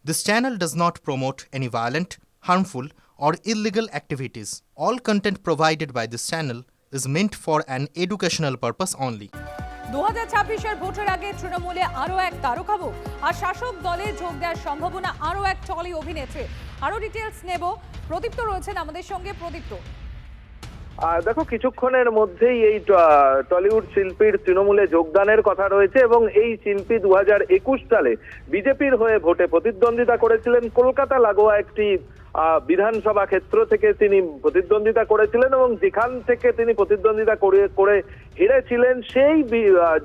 This channel does not promote any violent, harmful, or illegal activities. All content provided by this channel is meant for an educational purpose only. 2026-এর ভোটের আগে তৃণমূলে আরও এক তারকাবু আর শাসক দলে যোগ দেওয়ার সম্ভাবনা আরও এক টলি অভিনেত্রী। আরও ডিটেলস নেব, প্রদীপ্ত রয়েছেন আমাদের সঙ্গে। প্রদীপ্ত, দেখো, কিছুক্ষণের মধ্যেই এই টলিউড শিল্পীর তৃণমূলে যোগদানের কথা রয়েছে এবং এই শিল্পী 2021 সালে বিজেপির হয়ে ভোটে প্রতিদ্বন্দ্বিতা করেছিলেন। কলকাতা লাগোয়া একটি বিধানসভা ক্ষেত্র থেকে তিনি প্রতিদ্বন্দ্বিতা করেছিলেন এবং যেখান থেকে তিনি প্রতিদ্বন্দ্বিতা করে হেরেছিলেন সেই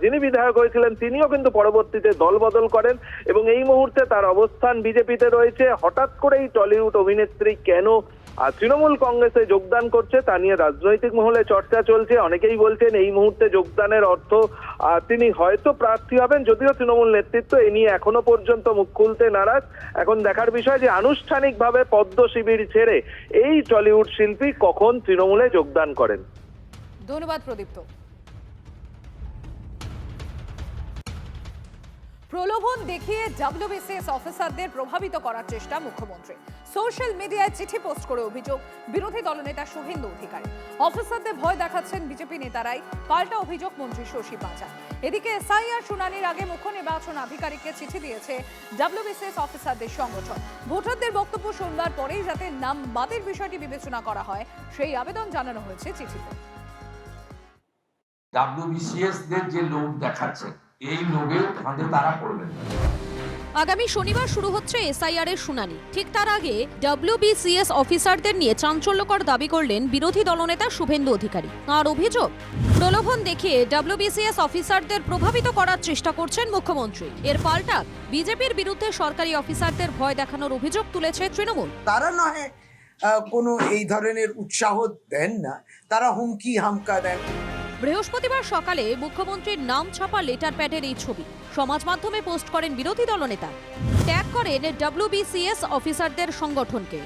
যিনি বিধায়ক হয়েছিলেন তিনিও কিন্তু পরবর্তীতে দল বদল করেন এবং এই মুহূর্তে তার অবস্থান বিজেপিতে রয়েছে। হঠাৎ করে এই টলিউড অভিনেত্রী কেন তৃণমূল কংগ্রেসে যোগদান করছে তা নিয়ে রাজনৈতিক মহলে চর্চা চলছে। অনেকেই বলছেন এই মুহূর্তে যোগদানের অর্থ তিনি হয়তো প্রার্থী হবেন, যদিও তৃণমূল নেতৃত্ব এ নিয়ে এখনো পর্যন্ত মুখ খুলতে নারাজ। এখন দেখার বিষয় যে আনুষ্ঠানিকভাবে পদ্ম শিবির ছেড়ে এই টলিউড শিল্পী কখন তৃণমূলে যোগদান করেন। ধন্যবাদ প্রদীপ্ত। প্রলোভন দেখিয়ে ডব্লিউবিসিএস অফিসারদের প্রভাবিত করার চেষ্টা মুখ্যমন্ত্রী। সোশ্যাল মিডিয়ায় চিঠি পোস্ট করে অভিযোগ বিরোধী দলনেতা শুভেন্দু অধিকারী। অফিসারদের ভয় দেখাচ্ছেন বিজেপি নেতারাই, পাল্টা অভিযোগ মন্ত্রী শশী পাঁচা। এদিকে এসআইআর শুনানির আগে মুখ্য নির্বাচন আধিকারিককে চিঠি দিয়েছে ডব্লিউবিসিএস অফিসারদের সংগঠন। ভোটারদের বক্তব্য শুনবার পরেই যাতে নাম বাদের বিষয়টি বিবেচনা করা হয় সেই আবেদন জানানো হয়েছে চিঠিতে। ডব্লিউবিসিএস দের যে লোক দেখাচ্ছে এই লোকের ফাঁদে তারা পড়বেন। আগামী শনিবার শুরু হচ্ছে এসআইআর এর শুনানি। ঠিক তার আগে ডব্লিউবিসিএস অফিসারদের নিয়ে চাঞ্চল্যকর দাবি করলেন বিরোধী দলনেতা শুভেন্দু অধিকারী। তাঁর অভিযোগ, প্রলোভন দেখিয়ে ডব্লিউবিসিএস অফিসারদের প্রভাবিত করার চেষ্টা করছেন মুখ্যমন্ত্রী। এর পাল্টা বিজেপির বিরুদ্ধে সরকারি অফিসারদের ভয় দেখানোর অভিযোগ তুলেছে তৃণমূল। তারা নয় কোনো এই ধরনের উৎসাহ দেন না, তারা হুমকি হামকা দেন। বৃহস্পতিবার সকালে মুখ্যমন্ত্রীর নাম ছাপা লেটার প্যাডের এই ছবি সমাজ মাধ্যমে পোস্ট করেন বিরোধী দলনেতা। ট্যাগ করেন ডব্লিউবিসিএস অফিসারদের সংগঠনকে।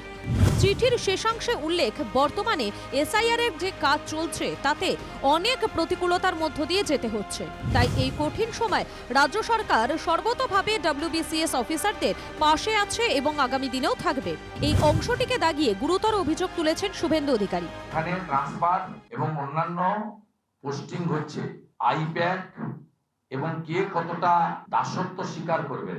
চিঠির শেষাংশে উল্লেখ, বর্তমানে এসআইআর এর যে কাজ চলছে তাতে অনেক প্রতিকূলতার মধ্য দিয়ে যেতে হচ্ছে। তাই এই কঠিন সময় রাজ্য সরকার সর্বতোভাবে ডব্লিউবিসিএস অফিসারদের পাশে আছে এবং আগামী দিনেও থাকবে। এই অংশটিকে দাগিয়ে গুরুতর অভিযোগ তুলেছেন শুভেন্দু অধিকারী। এখানে ট্রান্সফার এবং অন্যান্য পোস্টিং হচ্ছে আইপ্যাক এবং কে কতটা দাসত্ব স্বীকার করবেন,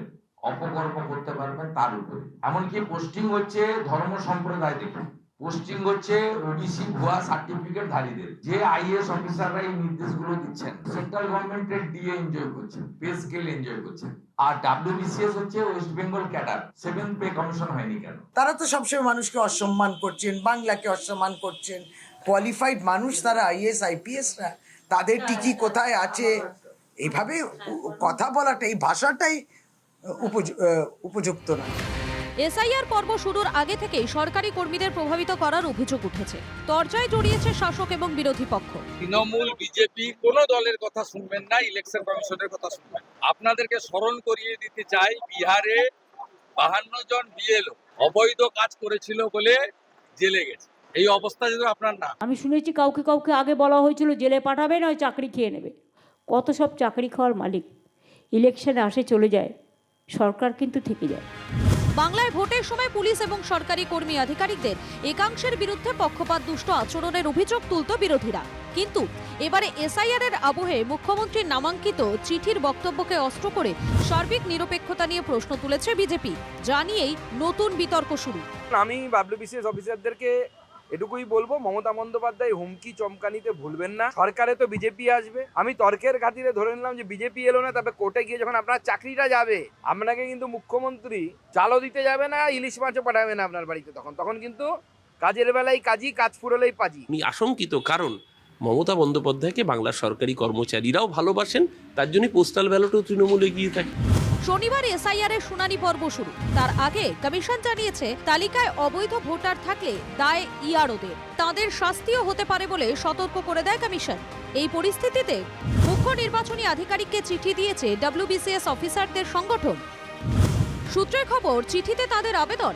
অপকর্ম করতে পারবেন তার উপরে। এমনকি পোস্টিং হচ্ছে ধর্ম সম্প্রদায় দেখে, পোস্টিং হচ্ছে ওবিসি ভুয়া সার্টিফিকেট ধারীদের। যে আইএস অফিসাররা এই নির্দেশগুলো দিচ্ছেন সেন্ট্রাল গভর্নমেন্টের ডিএ এনজয় করছেন, পে স্কেল এনজয় করছেন। আর ডব্লিউবিসিএস হচ্ছে West Bengal cadre, 7th pay commission হয়নি কেন? তারা তো সবসময় মানুষকে অসম্মান করছেন, বাংলাকে অসম্মান করছেন। কোয়ালিফাইড মানুষ তারা, আইএস আইপিএসরা, তাদের টিকি কোথায় আছে এইভাবে কথা বলাটা, এই ভাষাটাই উপযুক্ত না। এসআইআর পর্ব শুরুর আগে থেকেই সরকারি কর্মীদের প্রভাবিত করার অভিযোগ উঠেছে। তরজায় জড়িয়েছে শাসক এবং বিরোধী পক্ষ। তৃণমূল বিজেপি কোনো দলের কথা শুনবেন না, ইলেকশন কমিশনের কথা শুনবেন। আপনাদেরকে স্মরণ করিয়ে দিতে চাই, বিহারে 52 জন বিএলও অবৈধ কাজ করেছিল বলে জেলে গেছে। এই অবস্থা যদি আপনার না। আমি শুনেছি কাউকে কাউকে আগে বলা হয়েছিল জেলে পাঠাবে, নয় চাকরি খেয়ে নেবে। কত সব চাকরি খাওয়ার মালিক ইলেকশনে আসে চলে যায়, সরকার কিন্তু থেকে যায়। বাংলায় ভোটের সময় পুলিশ এবং সরকারি কর্মী আধিকারিকদের একাংশের বিরুদ্ধে পক্ষপাত দুষ্ট আচরণের অভিযোগ তুলত বিরোধীরা। কিন্তু এবারে এসআইআর এর আবহে মুখ্যমন্ত্রীর নামাঙ্কিত চিঠির বক্তব্যকে অস্ত্র করে সার্বিক নিরপেক্ষতা নিয়ে প্রশ্ন তুলেছে বিজেপি। জানিয়েই নতুন বিতর্ক শুরু। আমি ডব্লিউবিসিএস অফিসারদেরকে এটুকুই বলবো, মমতা বন্দ্যোপাধ্যায় হুমকি চমকানিতে ভুলবেন না। সরকারে তো বিজেপি আসবে। আমি তর্কের খাতিরে ধরে নিলাম যে বিজেপি এলো না, তবে কোর্টে গিয়ে যখন আপনার চাকরিটা যাবে, আপনাকে কিন্তু মুখ্যমন্ত্রী চালও দিতে যাবে না, ইলিশ মাছও পাঠাবে না আপনার বাড়িতে। তখন কিন্তু কাজের বেলায় কাজই, কাজ ফুরলেই পাজি। আমি আশঙ্কিত, কারণ মমতা বন্দ্যোপাধ্যায়কে বাংলার সরকারি কর্মচারীরাও ভালোবাসেন, তার জন্য পোস্টাল ব্যালটও তৃণমূল এগিয়ে থাকে। শনিবার এসআইআর এর শুনানি পর্ব শুরু। তার আগে কমিশন জানিয়েছে তালিকায় অবৈধ ভোটার থাকলে দায় ইআরওদের, তাদের শাস্তিও হতে পারে বলে সতর্ক করে দেয় কমিশন। এই পরিস্থিতিতে মুখ্য নির্বাচনী আধিকারিককে চিঠি দিয়েছে ডব্লিউবিসিএস অফিসারদের সংগঠন। সূত্রের খবর, চিঠিতে তাদের আবেদন,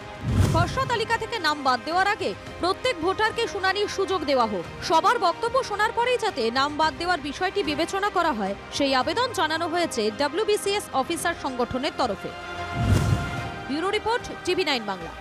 খসড়া তালিকা থেকে নাম বাদ দেওয়ার আগে প্রত্যেক ভোটারকে শুনানির সুযোগ দেওয়া হোক। সবার বক্তব্য শোনার পরেই যাতে নাম বাদ দেওয়ার বিষয়টি বিবেচনা করা হয় সেই আবেদন জানানো হয়েছে ডব্লিউবিসিএস অফিসার সংগঠনের তরফে। Bureau report, TV 9 Bangla.